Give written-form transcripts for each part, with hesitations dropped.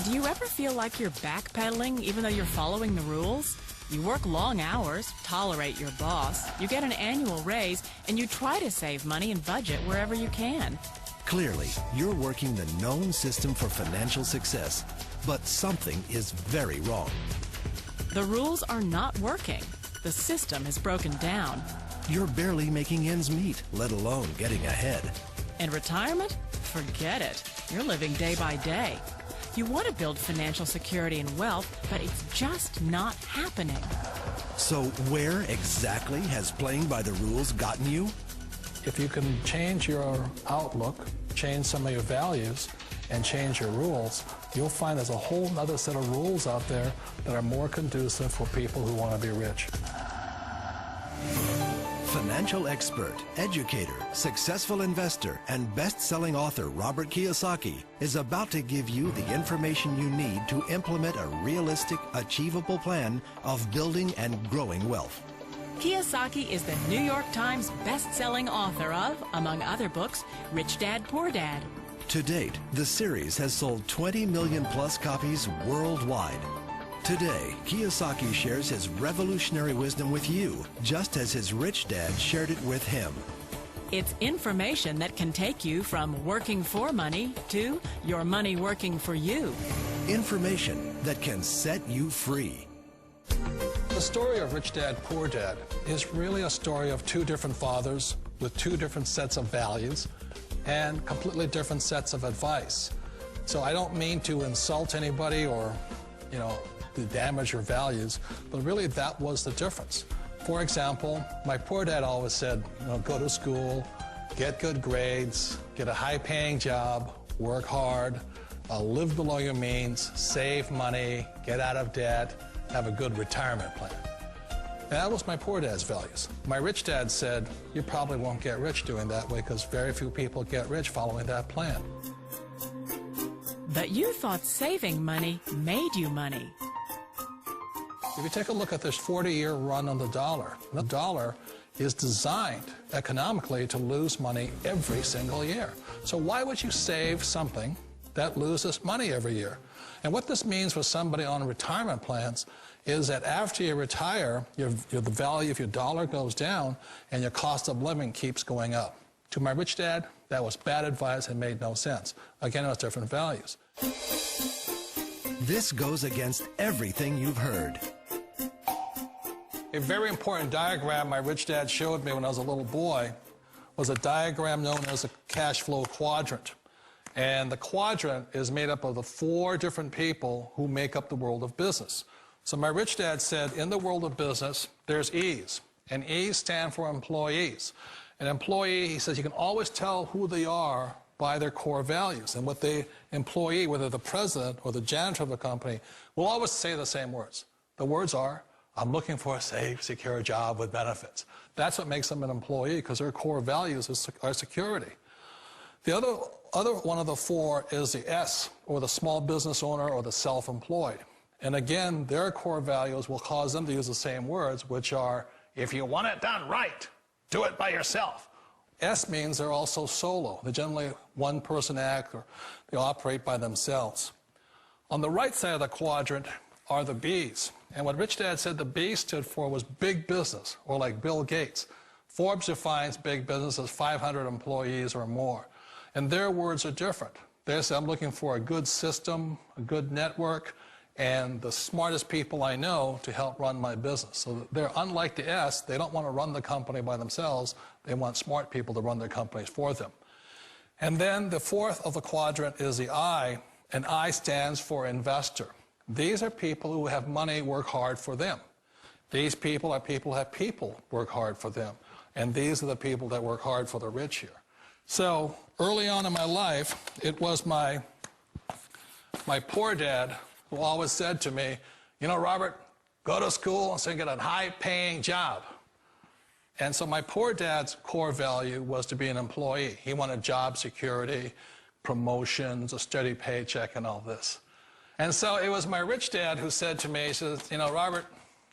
Do you ever feel like you're backpedaling even though you're following the rules? You work long hours, tolerate your boss, you get an annual raise, and you try to save money and budget wherever you can. Clearly, you're working the known system for financial success, but something is very wrong. The rules are not working. The system is broken down. You're barely making ends meet, let alone getting ahead. And retirement? Forget it. You're living day by day. You want to build financial security and wealth, but it's just not happening. So where exactly has playing by the rules gotten you? If you can change your outlook, change some of your values, and change your rules, you'll find there's a whole other set of rules out there that are more conducive for people who want to be rich. Financial expert, educator, successful investor, and best-selling author Robert Kiyosaki is about to give you the information you need to implement a realistic, achievable plan of building and growing wealth. Kiyosaki is the New York Times best-selling author of, among other books, Rich Dad, Poor Dad. To date, the series has sold 20 million plus copies worldwide. Today, Kiyosaki shares his revolutionary wisdom with you, just as his rich dad shared it with him. It's information that can take you from working for money to your money working for you. Information that can set you free. The story of Rich Dad, Poor Dad is really a story of two different fathers with two different sets of values and completely different sets of advice. So I don't mean to insult anybody or, to damage your values, but really that was the difference. For example, my poor dad always said, go to school, get good grades, get a high-paying job, work hard, live below your means, save money, get out of debt, have a good retirement plan. And that was my poor dad's values. My rich dad said, you probably won't get rich doing that way because very few people get rich following that plan. But you thought saving money made you money. If you take a look at this 40-year run on the dollar is designed economically to lose money every single year. So why would you save something that loses money every year? And what this means for somebody on retirement plans is that after you retire, the value of your dollar goes down and your cost of living keeps going up. To my rich dad, that was bad advice and made no sense. Again, it was different values. This goes against everything you've heard. A very important diagram my rich dad showed me when I was a little boy was a diagram known as a cash flow quadrant. And the quadrant is made up of the four different people who make up the world of business. So my rich dad said, in the world of business, there's E's. And E's stand for employees. An employee, he says, you can always tell who they are by their core values. And what the employee, whether the president or the janitor of the company, will always say the same words. The words are, I'm looking for a safe, secure job with benefits. That's what makes them an employee, because their core values are security. The other one of the four is the S, or the small business owner or the self-employed. And again, their core values will cause them to use the same words, which are, if you want it done right, do it by yourself. S means they're also solo. They're generally one-person act, or they operate by themselves. On the right side of the quadrant are the B's. And what Rich Dad said the B stood for was big business, or like Bill Gates. Forbes defines big business as 500 employees or more. And their words are different. They say, I'm looking for a good system, a good network, and the smartest people I know to help run my business. So they're unlike the S. They don't want to run the company by themselves. They want smart people to run their companies for them. And then the fourth of the quadrant is the I, and I stands for investor. These are people who have money work hard for them. These people are people who have people work hard for them. And these are the people that work hard for the rich here. So early on in my life, it was my poor dad who always said to me, Robert, go to school and so you get a high-paying job. And so my poor dad's core value was to be an employee. He wanted job security, promotions, a steady paycheck, and all this. And so it was my rich dad who said to me, he says, Robert,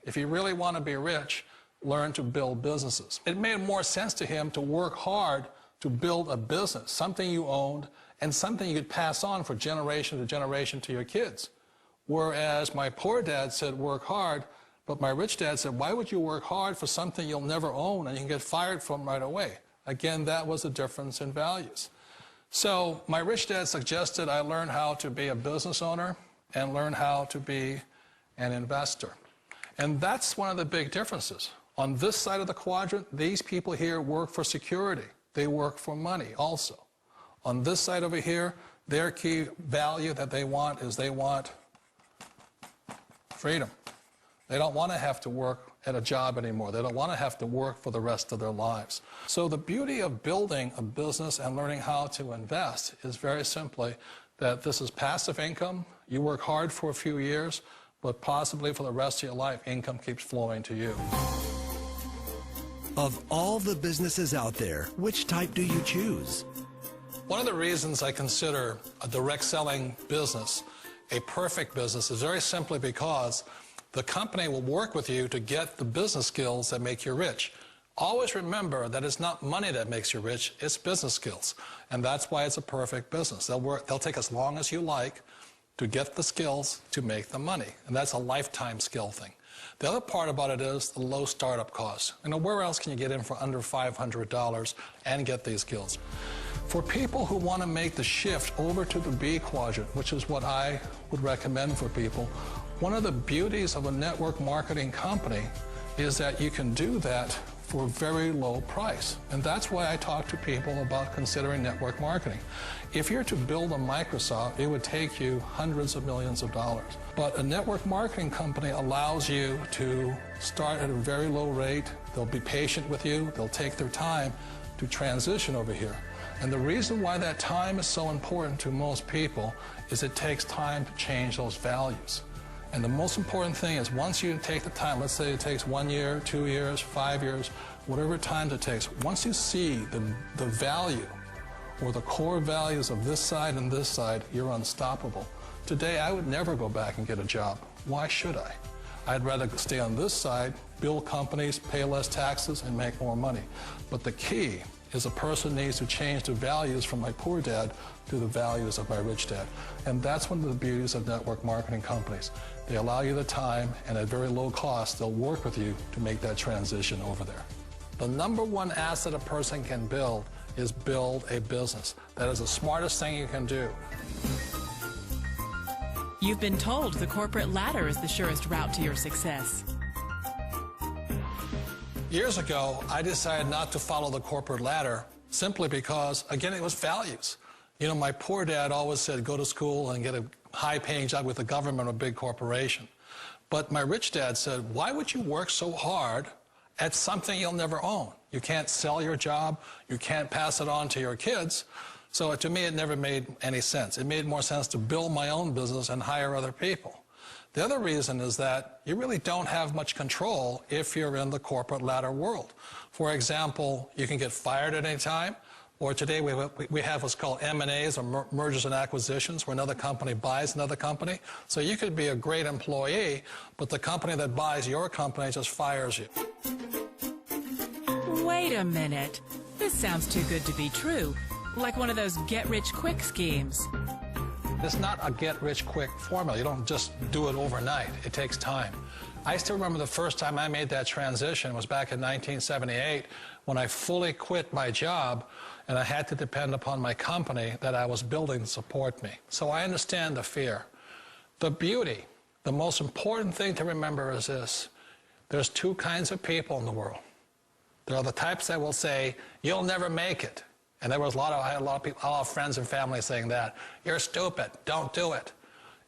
if you really want to be rich, learn to build businesses. It made more sense to him to work hard to build a business, something you owned and something you could pass on for generation to generation to your kids. Whereas my poor dad said, work hard, but my rich dad said, why would you work hard for something you'll never own and you can get fired from right away? Again, that was a difference in values. So my rich dad suggested I learn how to be a business owner and learn how to be an investor. And that's one of the big differences. On this side of the quadrant, these people here work for security. They work for money also. On this side over here, their key value that they want is they want freedom. They don't want to have to work at a job anymore. They don't want to have to work for the rest of their lives. So the beauty of building a business and learning how to invest is very simply that this is passive income. You work hard for a few years, but possibly for the rest of your life, income keeps flowing to you. Of all the businesses out there, which type do you choose? One of the reasons I consider a direct selling business a perfect business is very simply because the company will work with you to get the business skills that make you rich. Always remember that it's not money that makes you rich, it's business skills. And that's why it's a perfect business. They'll take as long as you like to get the skills to make the money. And that's a lifetime skill thing. The other part about it is the low startup cost. You know, where else can you get in for under $500 and get these skills? For people who want to make the shift over to the B quadrant, which is what I would recommend for people, one of the beauties of a network marketing company is that you can do that for a very low price. And that's why I talk to people about considering network marketing. If you're to build a Microsoft, it would take you hundreds of millions of dollars. But a network marketing company allows you to start at a very low rate. They'll be patient with you. They'll take their time to transition over here. And the reason why that time is so important to most people is it takes time to change those values. And the most important thing is once you take the time, let's say it takes 1 year, 2 years, 5 years, whatever time it takes, once you see the value or the core values of this side and this side, you're unstoppable. Today, I would never go back and get a job. Why should I? I'd rather stay on this side, build companies, pay less taxes, and make more money. But the key is a person needs to change the values from my poor dad to the values of my rich dad. And that's one of the beauties of network marketing companies. They allow you the time, and at very low cost, they'll work with you to make that transition over there. The number one asset a person can build is build a business. That is the smartest thing you can do. You've been told the corporate ladder is the surest route to your success. Years ago, I decided not to follow the corporate ladder simply because, again, it was values. You know, my poor dad always said, go to school and get a high-paying job with the government or a big corporation. But my rich dad said, why would you work so hard at something you'll never own? You can't sell your job. You can't pass it on to your kids. So to me, it never made any sense. It made more sense to build my own business and hire other people. The other reason is that you really don't have much control if you're in the corporate ladder world. For example, you can get fired at any time, or today we have what's called M&As, or mergers and acquisitions, where another company buys another company. So you could be a great employee, but the company that buys your company just fires you. Wait a minute. This sounds too good to be true. Like one of those get-rich-quick schemes. It's not a get-rich-quick formula. You don't just do it overnight. It takes time. I still remember the first time I made that transition was back in 1978 when I fully quit my job and I had to depend upon my company that I was building to support me. So I understand the fear. The beauty, the most important thing to remember is this. There's two kinds of people in the world. There are the types that will say, you'll never make it. And there was I had a lot of people, a lot of friends and family saying that. You're stupid, don't do it.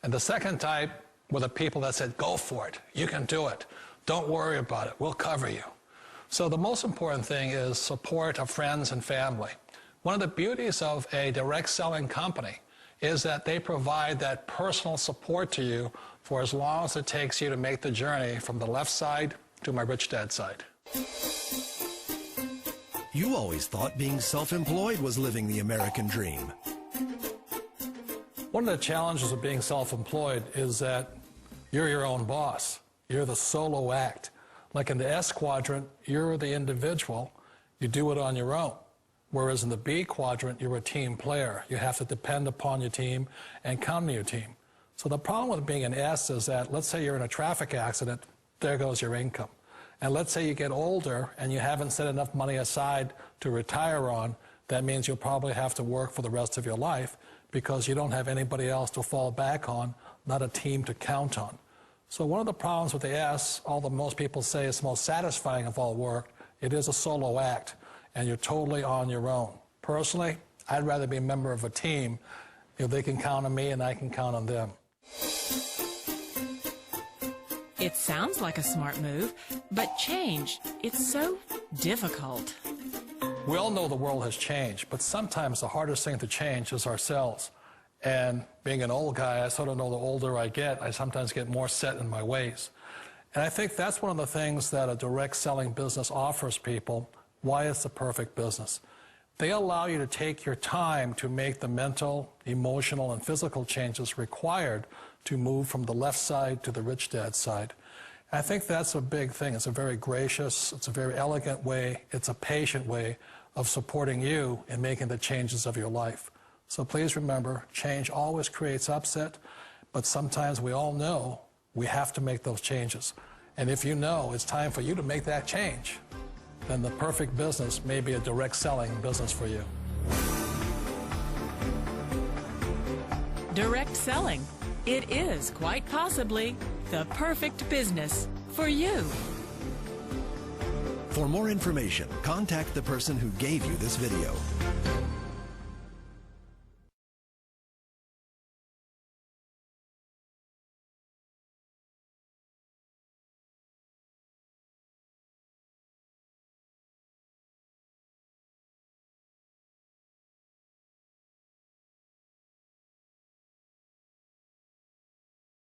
And the second type were the people that said, go for it, you can do it. Don't worry about it, we'll cover you. So the most important thing is support of friends and family. One of the beauties of a direct selling company is that they provide that personal support to you for as long as it takes you to make the journey from the left side to my rich dad side. You always thought being self-employed was living the American dream. One of the challenges of being self-employed is that you're your own boss. You're the solo act. Like in the S quadrant, you're the individual. You do it on your own. Whereas in the B quadrant, you're a team player. You have to depend upon your team and count on your team. So the problem with being an S is that, let's say you're in a traffic accident, there goes your income. And let's say you get older and you haven't set enough money aside to retire on, that means you'll probably have to work for the rest of your life because you don't have anybody else to fall back on, not a team to count on. So one of the problems with the S, although most people say it's the most satisfying of all work, it is a solo act, and you're totally on your own. Personally, I'd rather be a member of a team if they can count on me and I can count on them. It sounds like a smart move, but change, it's so difficult. We all know the world has changed, but sometimes the hardest thing to change is ourselves. And being an old guy, I sort of know the older I get, I sometimes get more set in my ways. And I think that's one of the things that a direct selling business offers people, why it's the perfect business. They allow you to take your time to make the mental, emotional, and physical changes required to move from the left side to the rich dad side. I think that's a big thing. It's a very gracious, it's a very elegant way, it's a patient way of supporting you in making the changes of your life. So please remember, change always creates upset, but sometimes we all know we have to make those changes. And if you know it's time for you to make that change, then the perfect business may be a direct selling business for you. Direct selling. It is quite possibly the perfect business for you. For more information, contact the person who gave you this video.